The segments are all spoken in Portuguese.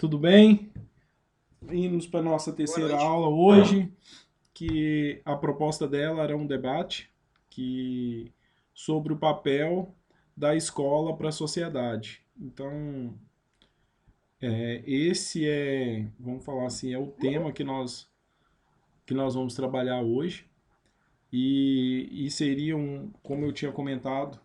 tudo bem? Vimos para a nossa Boa terceira noite. aula hoje, que a proposta dela era um debate sobre o papel da escola para a sociedade. Então, esse vamos falar assim, é o tema que nós vamos trabalhar hoje. E seria como eu tinha comentado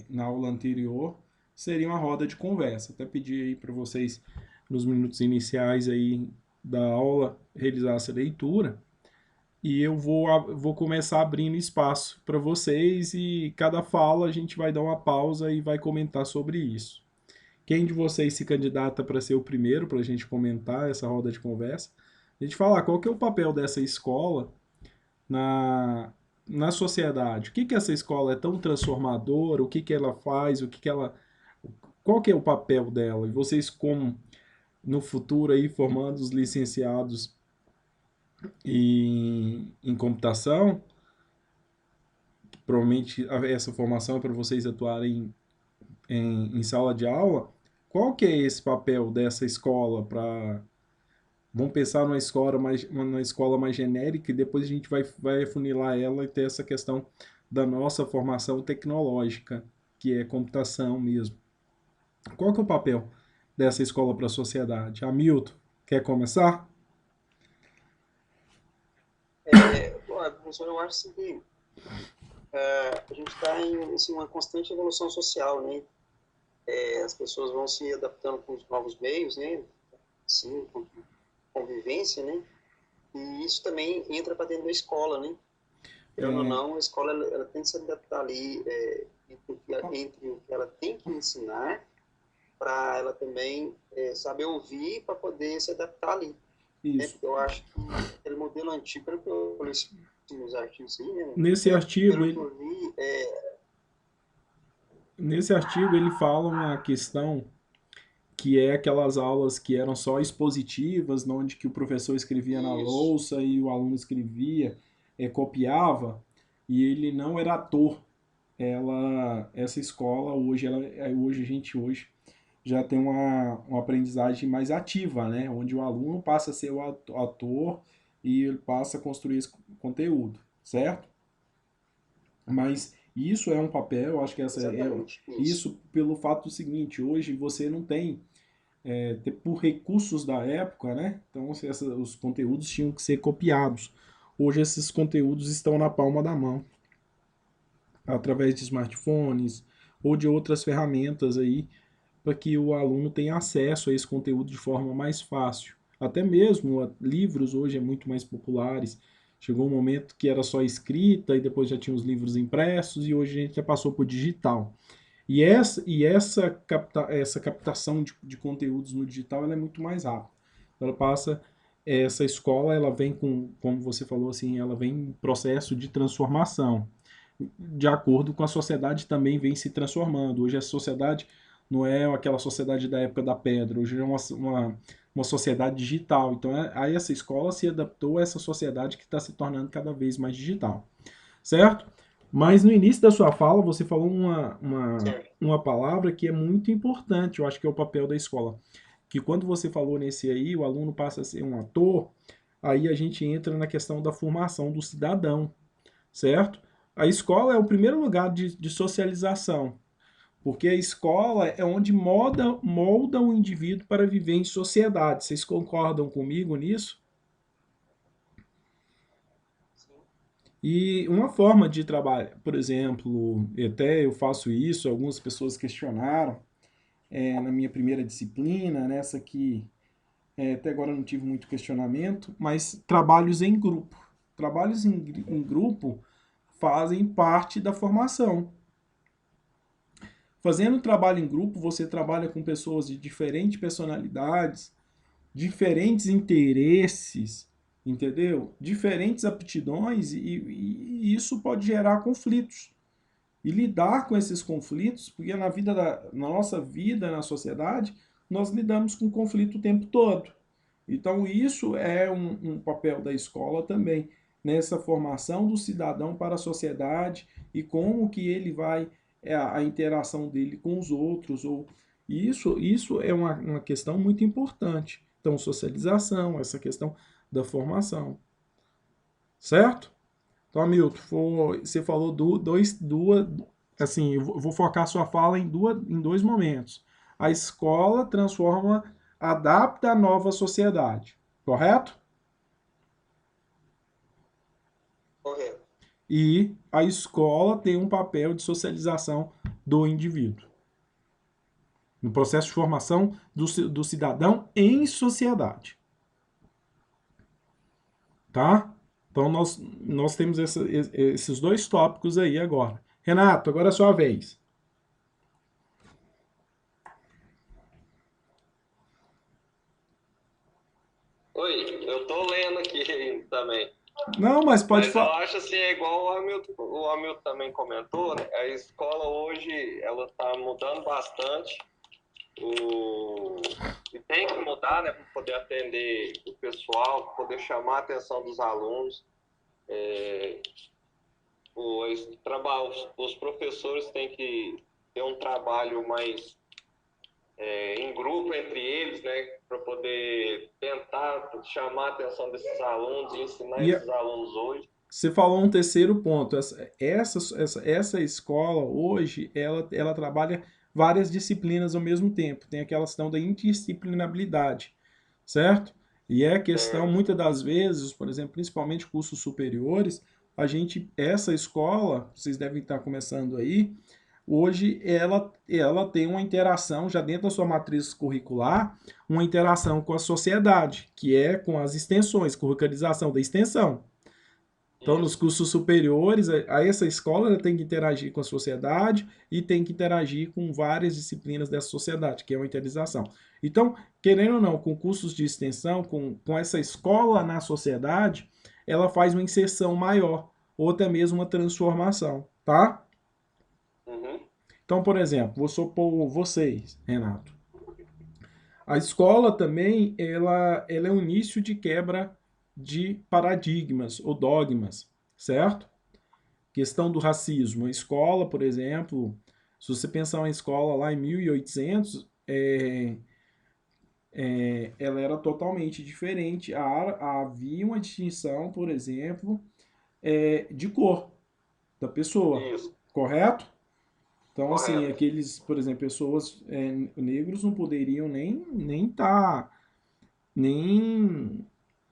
na aula anterior, seria uma roda de conversa. Até pedi aí para vocês, nos minutos iniciais aí da aula, realizar essa leitura. E eu vou começar abrindo espaço para vocês e cada fala a gente vai dar uma pausa e vai comentar sobre isso. Quem de vocês se candidata para ser o primeiro para a gente comentar essa roda de conversa? A gente falar qual que é o papel dessa escola na, na sociedade. O que essa escola é tão transformadora? O que ela faz? Qual que é o papel dela? E vocês, como no futuro aí formando os licenciados em computação, provavelmente essa formação é para vocês atuarem em sala de aula. Qual que é esse papel dessa escola para vamos pensar numa escola mais genérica e depois a gente vai afunilar ela e ter essa questão da nossa formação tecnológica, que é computação mesmo. Qual que é o papel dessa escola para a sociedade? Hamilton, quer começar? Bom, professor, eu acho assim, que a gente está em assim, uma constante evolução social, né? As pessoas vão se adaptando com os novos meios, né? Sim, com convivência, né? E isso também entra para dentro da escola, né? Querendo ou É, não, a escola ela tem que se adaptar ali entre o que ela tem que ensinar para ela também saber ouvir para poder se adaptar ali, né? isso. Porque eu acho que aquele modelo antigo, pelo que eu li nos artigos aí, né? Nesse artigo, Pelo que ele, eu vi, nesse artigo ele fala uma questão que é aquelas aulas que eram só expositivas, onde que o professor escrevia na isso, louça e o aluno escrevia, copiava, e ele não era ator. Essa escola hoje, hoje a gente hoje já tem uma aprendizagem mais ativa, né? Onde o aluno passa a ser o ator e ele passa a construir esse conteúdo, certo? Mas isso é um papel, eu acho que exatamente isso. isso pelo fato do seguinte, hoje você não tem por recursos da época, né? Então os conteúdos tinham que ser copiados. Hoje esses conteúdos estão na palma da mão, através de smartphones ou de outras ferramentas aí, para que o aluno tenha acesso a esse conteúdo de forma mais fácil. Até mesmo livros hoje é muito mais populares. Chegou um momento que era só escrita e depois já tinha os livros impressos e hoje a gente já passou por digital. Essa captação de conteúdos no digital ela é muito mais rápida. Ela passa, essa escola ela vem com, como você falou assim, ela vem em processo de transformação. De acordo com a sociedade também vem se transformando. Hoje a sociedade não é aquela sociedade da época da pedra, hoje é uma sociedade digital. Então aí essa escola se adaptou a essa sociedade que está se tornando cada vez mais digital, certo? Mas no início da sua fala, você falou Certo. uma palavra que é muito importante, eu acho que é o papel da escola. Que quando você falou nesse aí, o aluno passa a ser um ator, aí a gente entra na questão da formação do cidadão, certo? A escola é o primeiro lugar de socialização, porque a escola é onde molda o indivíduo para viver em sociedade. Vocês concordam comigo nisso? Sim. E uma forma de trabalho, por exemplo, até eu faço isso, algumas pessoas questionaram na minha primeira disciplina, nessa que até agora eu não tive muito questionamento, mas trabalhos em grupo. Trabalhos em grupo fazem parte da formação. Fazendo trabalho em grupo, você trabalha com pessoas de diferentes personalidades, diferentes interesses, entendeu? Diferentes aptidões e isso pode gerar conflitos. E lidar com esses conflitos, porque na nossa vida, na sociedade, nós lidamos com conflito o tempo todo. Então, isso é um papel da escola também, nessa formação do cidadão para a sociedade e como que ele vai, a interação dele com os outros, ou Isso é uma questão muito importante. Então, socialização, essa questão da formação. Certo? Então, Hamilton, você falou duas, assim, eu vou focar sua fala em dois momentos. A escola transforma, adapta a nova sociedade, correto? Correto. E a escola tem um papel de socialização do indivíduo, no processo de formação do cidadão em sociedade, tá? Então, nós temos esses dois tópicos aí agora. Renato, agora é a sua vez. Oi, eu tô lendo aqui também. Não, mas pode Mas eu falar. acho assim, é igual o Hamilton também comentou, né? A escola hoje, ela tá mudando bastante. E tem que mudar, né, para poder atender o pessoal, para poder chamar a atenção dos alunos. Os professores têm que ter um trabalho mais em grupo entre eles, né, para poder tentar chamar a atenção desses alunos e ensinar E esses alunos hoje. você falou um terceiro ponto. Essa escola hoje, ela trabalha várias disciplinas ao mesmo tempo. Tem aquela questão da interdisciplinabilidade, certo? E é questão, Certo. muitas das vezes, por exemplo, principalmente cursos superiores, essa escola, vocês devem estar começando aí, hoje ela tem uma interação, já dentro da sua matriz curricular, uma interação com a sociedade, que é com as extensões, curricularização da extensão. Então, nos Isso. cursos superiores, essa escola ela tem que interagir com a sociedade e tem que interagir com várias disciplinas dessa sociedade, que é uma interiorização. Então, querendo ou não, com cursos de extensão, com essa escola na sociedade, ela faz uma inserção maior, ou até mesmo uma transformação, tá? Uhum. Então, por exemplo, vou supor vocês, Renato. A escola também, ela é um início de quebra de paradigmas ou dogmas, certo? Questão do racismo. A escola, por exemplo, se você pensar uma escola lá em 1800, ela era totalmente diferente. Havia uma distinção, por exemplo, de cor da pessoa, Isso. correto? Então, assim, Correto. aqueles, por exemplo, pessoas negros não poderiam nem tá, nem,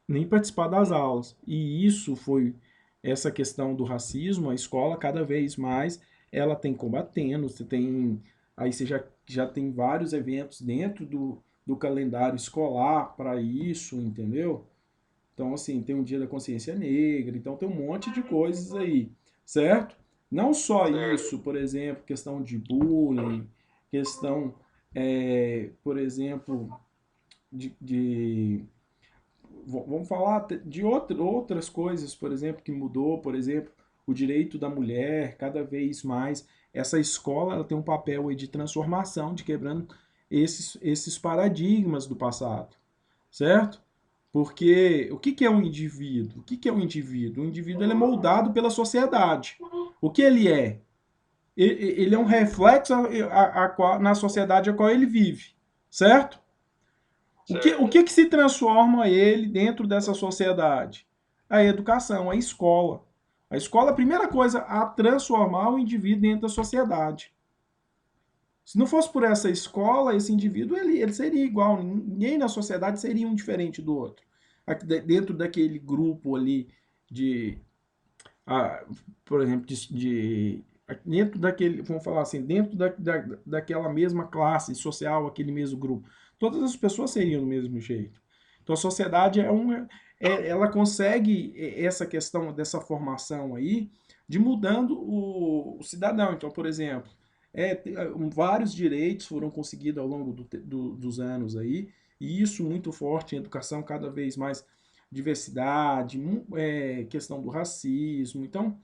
nem participar das aulas. E isso foi essa questão do racismo, a escola cada vez mais ela tem combatendo, você já tem vários eventos dentro do calendário escolar para isso, entendeu? Então, assim, tem um dia da consciência negra, então tem um monte de coisas aí, certo? Não só Certo. isso, por exemplo, questão de bullying, questão, por exemplo, de vamos falar de outras coisas, por exemplo, que mudou, por exemplo, o direito da mulher, cada vez mais. Essa escola ela tem um papel aí de transformação, de quebrando esses paradigmas do passado, certo? Porque o que é um indivíduo? O que é um indivíduo? O indivíduo ele é moldado pela sociedade. O que ele é? Ele é um reflexo na sociedade a qual ele vive, certo? O Certo. que se transforma ele dentro dessa sociedade? A educação, a escola. A escola é a primeira coisa a transformar o indivíduo dentro da sociedade. Se não fosse por essa escola, esse indivíduo ele seria igual. Ninguém na sociedade seria um diferente do outro. Dentro daquele grupo ali de, ah, por exemplo, dentro daquele, vamos falar assim, dentro daquela mesma classe social, aquele mesmo grupo, todas as pessoas seriam do mesmo jeito. Então a sociedade ela consegue essa questão dessa formação aí de mudando o cidadão. Então, por exemplo, vários direitos foram conseguidos ao longo dos anos aí, e isso muito forte em educação, cada vez mais diversidade, questão do racismo, então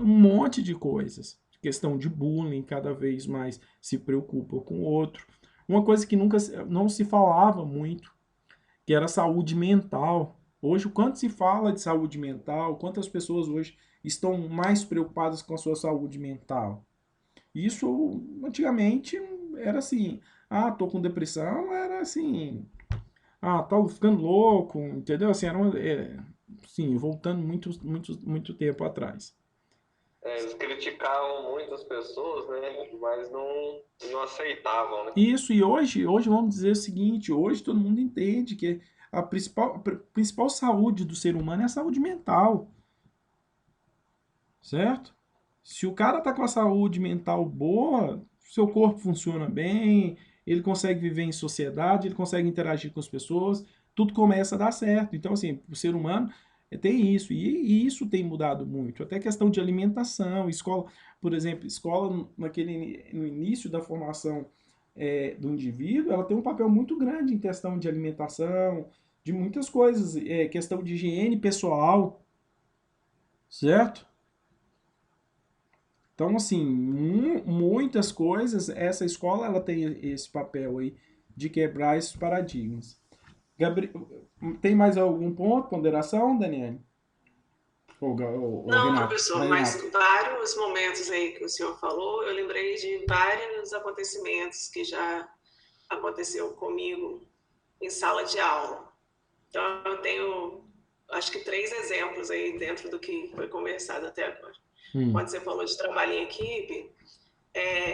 um monte de coisas. Questão de bullying, cada vez mais se preocupa com o outro. Uma coisa que nunca não se falava muito, que era saúde mental. Hoje, o quanto se fala de saúde mental, quantas pessoas hoje estão mais preocupadas com a sua saúde mental. Isso, antigamente, era assim, Ah, tô com depressão, era assim, ah, tô ficando louco, entendeu? Assim, sim, voltando muito tempo atrás. Eles criticavam muitas pessoas, né? Mas não aceitavam, né? Isso, e hoje vamos dizer o seguinte, hoje todo mundo entende que a principal saúde do ser humano é a saúde mental, certo? Se o cara tá com a saúde mental boa, seu corpo funciona bem, ele consegue viver em sociedade, ele consegue interagir com as pessoas, tudo começa a dar certo. Então, assim, o ser humano tem isso, e isso tem mudado muito. Até questão de alimentação, escola, por exemplo, escola no início da formação do indivíduo, ela tem um papel muito grande em questão de alimentação, de muitas coisas, questão de higiene pessoal, certo? Então, assim, muitas coisas, essa escola ela tem esse papel aí de quebrar esses paradigmas. Tem mais algum ponto, ponderação, Daniele? Ou Não, Renato? professor, Vai, mas Renato. vários momentos aí que o senhor falou, eu lembrei de vários acontecimentos que já aconteceu comigo em sala de aula. Então, eu tenho, acho que 3 exemplos aí dentro do que foi conversado até agora. Hum, Quando você falou de trabalho em equipe,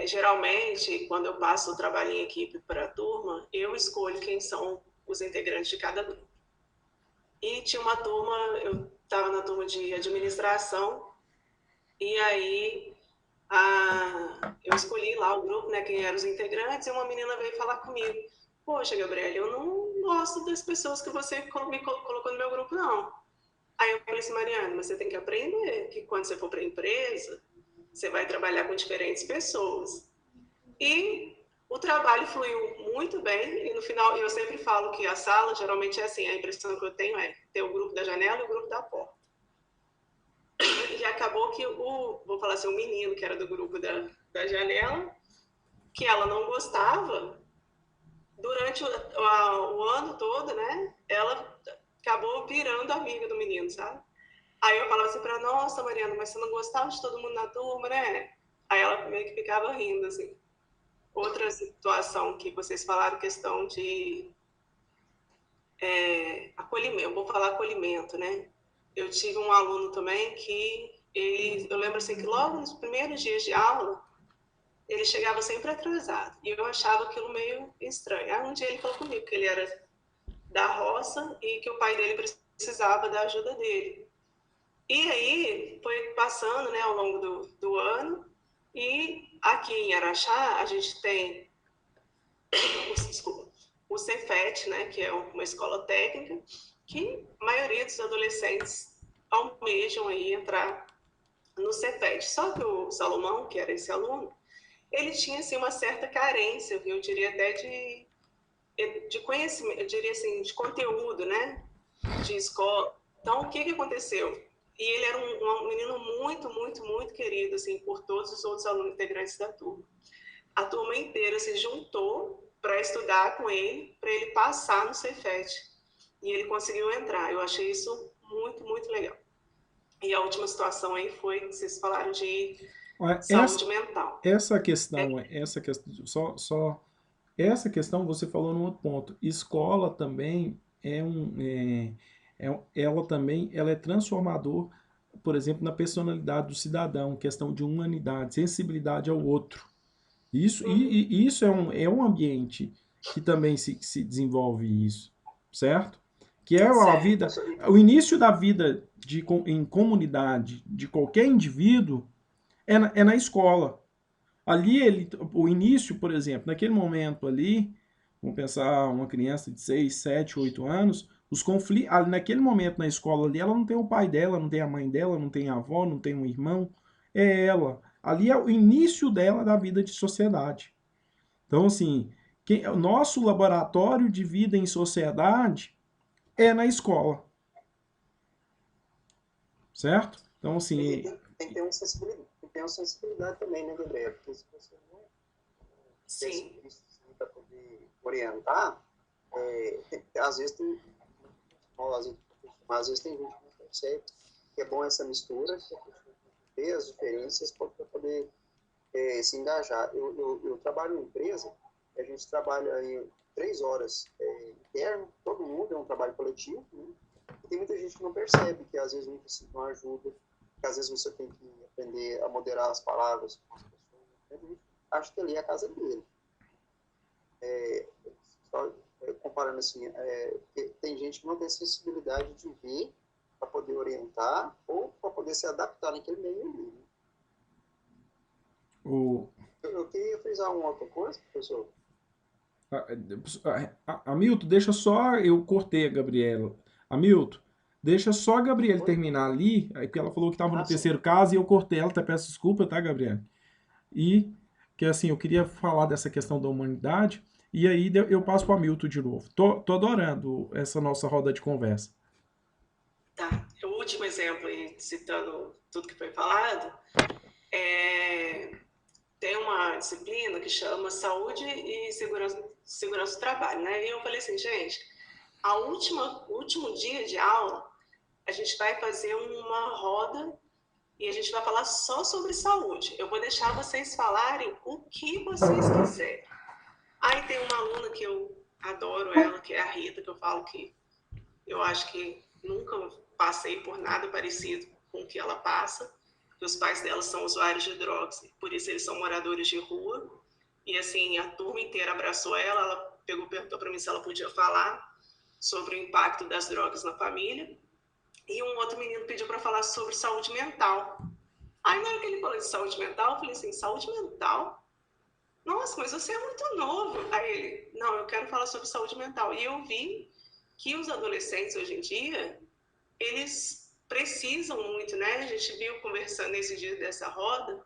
geralmente, quando eu passo o trabalho em equipe para a turma, eu escolho quem são os integrantes de cada grupo. E tinha uma turma, eu estava na turma de administração, e aí eu escolhi lá o grupo, né, quem eram os integrantes, e uma menina veio falar comigo. Poxa, Gabriela, eu não gosto das pessoas que você me colocou no meu grupo, não. Aí eu falei assim, Mariana, mas você tem que aprender que quando você for para a empresa, você vai trabalhar com diferentes pessoas. E o trabalho fluiu muito bem, e no final eu sempre falo que a sala geralmente é assim, a impressão que eu tenho é ter o grupo da janela e o grupo da porta. E acabou que vou falar assim, o menino que era do grupo da janela, que ela não gostava, durante o ano todo, né, ela acabou virando amiga do menino, sabe? Aí eu falava assim pra ela, nossa, Mariana, mas você não gostava de todo mundo na turma, né? Aí ela meio que ficava rindo, assim. Outra situação que vocês falaram, questão de acolhimento, eu vou falar acolhimento, né? Eu tive um aluno também que eu lembro assim que logo nos primeiros dias de aula, ele chegava sempre atrasado. E eu achava aquilo meio estranho. Aí um dia ele falou comigo que ele era da roça e que o pai dele precisava da ajuda dele. E aí foi passando, né, ao longo do ano, e aqui em Araxá a gente tem desculpa, o Cefet, né, que é uma escola técnica, que a maioria dos adolescentes almejam aí entrar no Cefet. Só que o Salomão, que era esse aluno, ele tinha assim, uma certa carência, eu diria até de conhecimento, eu diria assim, de conteúdo, né, de escola. Então, o que aconteceu? E ele era um menino muito, muito, muito querido, assim, por todos os outros alunos integrantes da turma. A turma inteira se juntou para estudar com ele, para ele passar no Cefet. E ele conseguiu entrar. Eu achei isso muito, muito legal. E a última situação aí foi que vocês falaram de Olha, saúde mental. essa questão você falou num outro ponto. Escola também ela também ela é transformador, por exemplo, na personalidade do cidadão, questão de humanidade, sensibilidade ao outro. Isso é um ambiente que também se desenvolve isso, certo? Que é a Certo. vida, o início da vida em comunidade de qualquer indivíduo é na escola. Ali o início, por exemplo, naquele momento ali, vamos pensar uma criança de 6, 7, 8 anos, os conflitos, naquele momento na escola ali, ela não tem o pai dela, não tem a mãe dela, não tem a avó, não tem um irmão, é ela. Ali é o início dela da vida de sociedade. Então, assim, o nosso laboratório de vida em sociedade é na escola, certo? Então, E assim, tem que ter uma sensibilidade também, né, Gabriel? Porque se você não Sim. para poder orientar, às vezes tem, às vezes tem gente que não percebe que é bom essa mistura, ter as diferenças para poder se engajar. Eu trabalho em empresa, a gente trabalha em 3 horas interno, todo mundo, é um trabalho coletivo, né? E tem muita gente que não percebe, que às vezes não precisa de uma ajuda, que às vezes você tem que aprender a moderar as palavras com as pessoas. A gente acha que ali é a casa dele. Só comparando assim, tem gente que não tem sensibilidade de ver para poder orientar ou para poder se adaptar naquele meio ali. Né? Eu queria frisar uma outra coisa, professor. Hamilton, deixa só. Eu cortei a Gabriela. Hamilton, deixa só a Gabriela terminar ali. Aí porque ela falou que estava no terceiro caso e eu cortei ela. Até peço desculpa, tá, Gabriela? E que assim, eu queria falar dessa questão da humanidade. E aí eu passo para o Hamilton de novo. Tô adorando essa nossa roda de conversa. Tá. O último exemplo, aí, citando tudo que foi falado, tem uma disciplina que chama Saúde e Segurança do Trabalho, né? E eu falei assim, gente, o último dia de aula, a gente vai fazer uma roda e a gente vai falar só sobre saúde. Eu vou deixar vocês falarem o que vocês quiserem. Aí tem uma aluna que eu adoro ela, que é a Rita, que eu falo que eu acho que nunca passei por nada parecido com o que ela passa. Que os pais dela são usuários de drogas, por isso eles são moradores de rua. E assim, a turma inteira abraçou ela perguntou para mim se ela podia falar sobre o impacto das drogas na família. E um outro menino pediu para falar sobre saúde mental. Aí na hora que ele falou de saúde mental, eu falei assim, saúde mental? Nossa, mas você é muito novo. Aí ele, não, eu quero falar sobre saúde mental. E eu vi que os adolescentes hoje em dia, eles precisam muito, né? A gente viu conversando nesse dia dessa roda,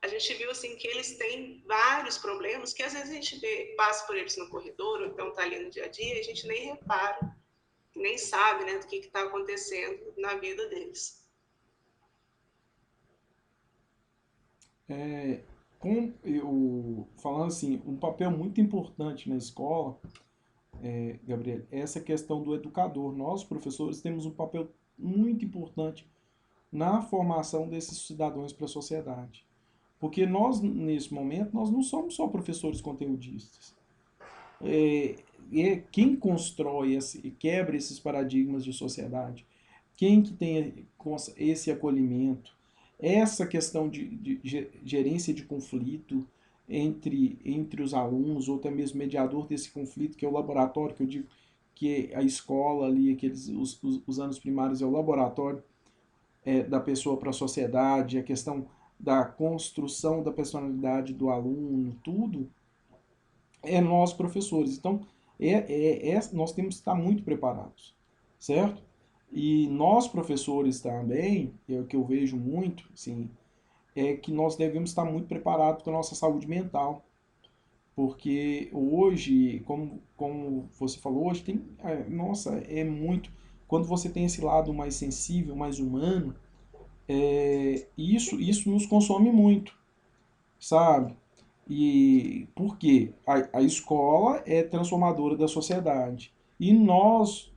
a gente viu assim que eles têm vários problemas que às vezes a gente passa por eles no corredor, ou então está ali no dia a dia, e a gente nem repara, nem sabe, né, do que está acontecendo na vida deles. Falando assim, um papel muito importante na escola, Gabriel, é essa questão do educador. Nós, professores, temos um papel muito importante na formação desses cidadãos para a sociedade. Porque nós, nesse momento, nós não somos só professores conteudistas. Quem constrói e quebra esses paradigmas de sociedade, quem que tem esse acolhimento, essa questão de gerência de conflito entre os alunos, ou até mesmo mediador desse conflito, que é o laboratório, que eu digo que a escola ali, os anos primários é o laboratório da pessoa para a sociedade, a questão da construção da personalidade do aluno, tudo é nós professores. Então, nós temos que estar muito preparados, certo? E nós professores também, é o que eu vejo muito, assim, é que nós devemos estar muito preparados com a nossa saúde mental. Porque hoje, como você falou, hoje tem, nossa, é muito, quando você tem esse lado mais sensível, mais humano, isso nos consome muito, sabe? E por quê? A escola é transformadora da sociedade. E nós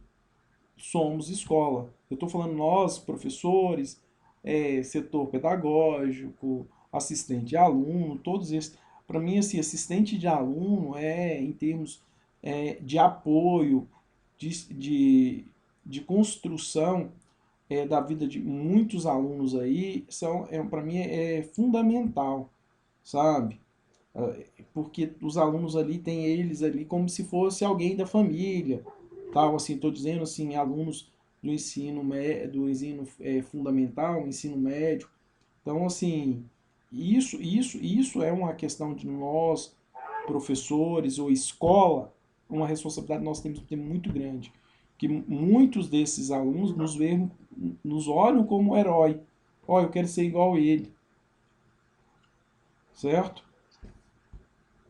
somos escola. Eu estou falando nós, professores, setor pedagógico, assistente de aluno, todos esses. Para mim, assim, assistente de aluno em termos de apoio, de construção da vida de muitos alunos aí, para mim é fundamental, sabe? Porque os alunos ali têm eles ali como se fosse alguém da família, tal, assim, estou dizendo assim, alunos do ensino fundamental, ensino médio. Então, assim, isso é uma questão de nós, professores ou escola, uma responsabilidade que nós temos que ter muito grande. Que muitos desses alunos nos olham como herói. Ó, eu quero ser igual a ele. Certo?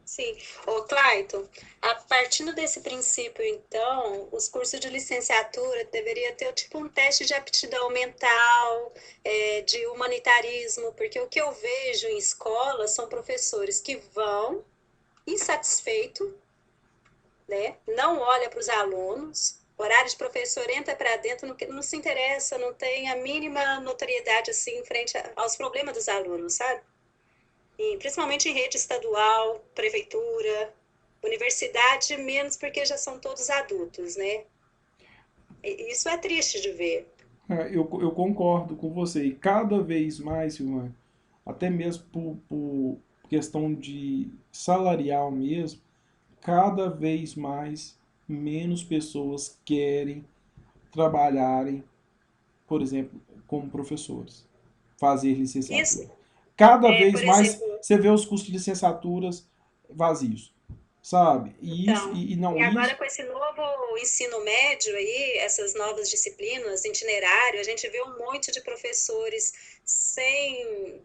Sim. Ô, Clayton, a partir desse princípio, então, os cursos de licenciatura deveria ter tipo um teste de aptidão mental, de humanitarismo, porque o que eu vejo em escolas são professores que vão insatisfeitos, né? Não olha para os alunos, horário de professor entra para dentro, não se interessa, não tem a mínima notoriedade assim em frente aos problemas dos alunos, sabe? E principalmente em rede estadual, prefeitura, Universidade, menos porque já são todos adultos, né? Isso é triste de ver. Eu concordo com você. E cada vez mais, Silvana, até mesmo por questão de salarial mesmo, cada vez mais menos pessoas querem trabalharem, por exemplo, como professores, fazer licenciatura. Isso, Cada vez por mais exemplo, você vê os cursos de licenciaturas vazios, sabe? E isso, então, e não e agora isso, com esse novo ensino médio aí, essas novas disciplinas, itinerário, a gente vê um monte de professores sem,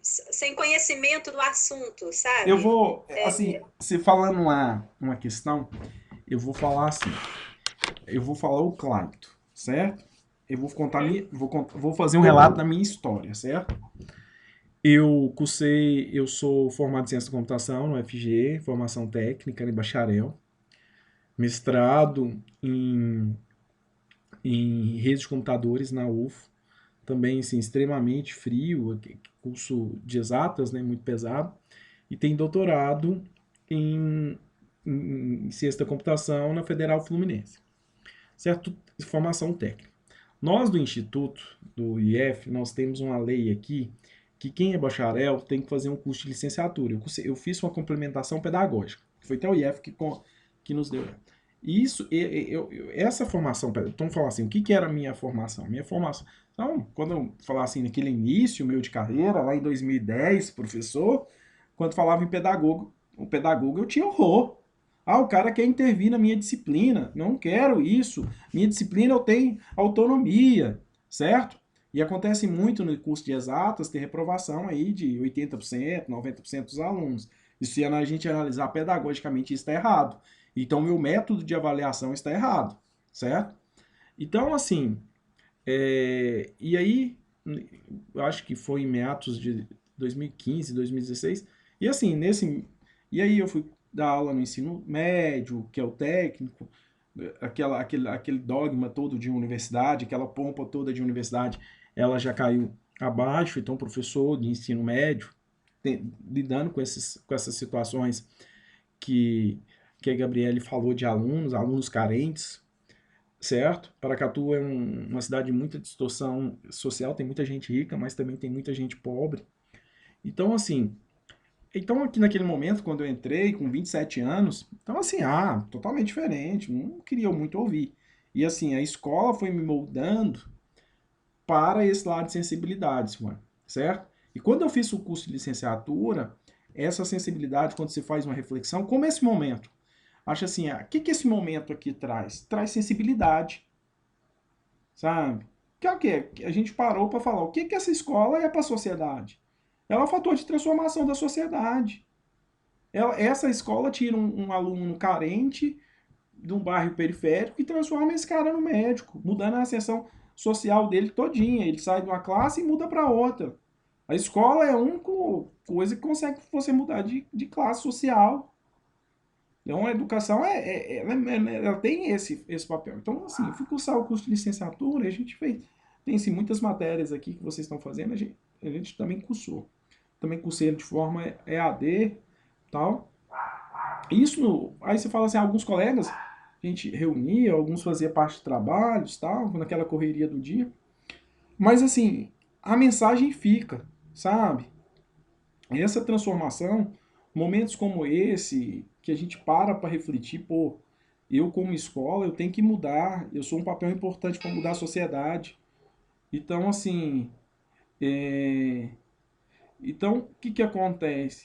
sem conhecimento do assunto, eu sabe? vou, assim, se falando uma questão, eu vou falar assim, eu vou falar o Claito, certo? Eu vou contar minha, vou fazer um relato da minha história, certo? Eu sou formado em ciência da computação no FG, formação técnica em bacharel, mestrado em redes de computadores na UF, também assim, extremamente frio, curso de exatas, né, muito pesado, e tem doutorado em, em ciência da computação na Federal Fluminense, certo? Formação técnica. Nós do Instituto, do IF, nós temos uma lei aqui que quem é bacharel tem que fazer um curso de licenciatura. Eu fiz uma complementação pedagógica. Foi até o IF que nos deu. Isso, essa formação, então falar assim, o que era a minha formação? Minha formação, então, quando eu falar assim, naquele início meu de carreira, lá em 2010, professor, quando falava em pedagogo, o pedagogo eu tinha horror. Ah, o cara quer intervir na minha disciplina. Não quero isso. Minha disciplina eu tenho autonomia, certo? E acontece muito no curso de exatas ter reprovação aí de 80%, 90% dos alunos. Isso se a gente analisar pedagogicamente isso está errado. Então, meu método de avaliação está errado, certo? Então, assim, e aí, eu acho que foi em meados de 2015, 2016, e assim, e aí eu fui dar aula no ensino médio, que é o técnico, aquele dogma todo de universidade, aquela pompa toda de universidade, ela já caiu abaixo, então professor de ensino médio, lidando com essas situações que, que a Gabriele falou de alunos carentes, certo? Paracatu é uma cidade de muita distorção social, tem muita gente rica, mas também tem muita gente pobre. Então, assim, então aqui naquele momento, quando eu entrei, com 27 anos, então assim, totalmente diferente, não queria muito ouvir. E assim, a escola foi me moldando para esse lado de sensibilidades, mano, certo? E quando eu fiz o curso de licenciatura, essa sensibilidade, quando você faz uma reflexão, como esse momento, acho assim, o que esse momento aqui traz? Traz sensibilidade, sabe? Que é o quê? A gente parou para falar o que essa escola é para a sociedade. Ela é um fator de transformação da sociedade. Essa escola tira um aluno carente de um bairro periférico e transforma esse cara no médico, mudando a ascensão social dele todinha. Ele sai de uma classe e muda para outra. A escola é a única coisa que consegue você mudar de classe social. Então, a educação ela tem esse papel. Então, assim, eu fui cursar o curso de licenciatura e a gente fez. Tem sim, muitas matérias aqui que vocês estão fazendo, a gente também cursou. Também cursei de forma EAD tal. Isso, aí você fala assim, alguns colegas, a gente reunia, alguns fazia parte de trabalhos tal, naquela correria do dia. Mas, assim, a mensagem fica, sabe? Essa transformação, momentos como esse, que a gente para refletir, pô, eu como escola, eu tenho que mudar, eu sou um papel importante para mudar a sociedade. Então, assim, então, o que acontece?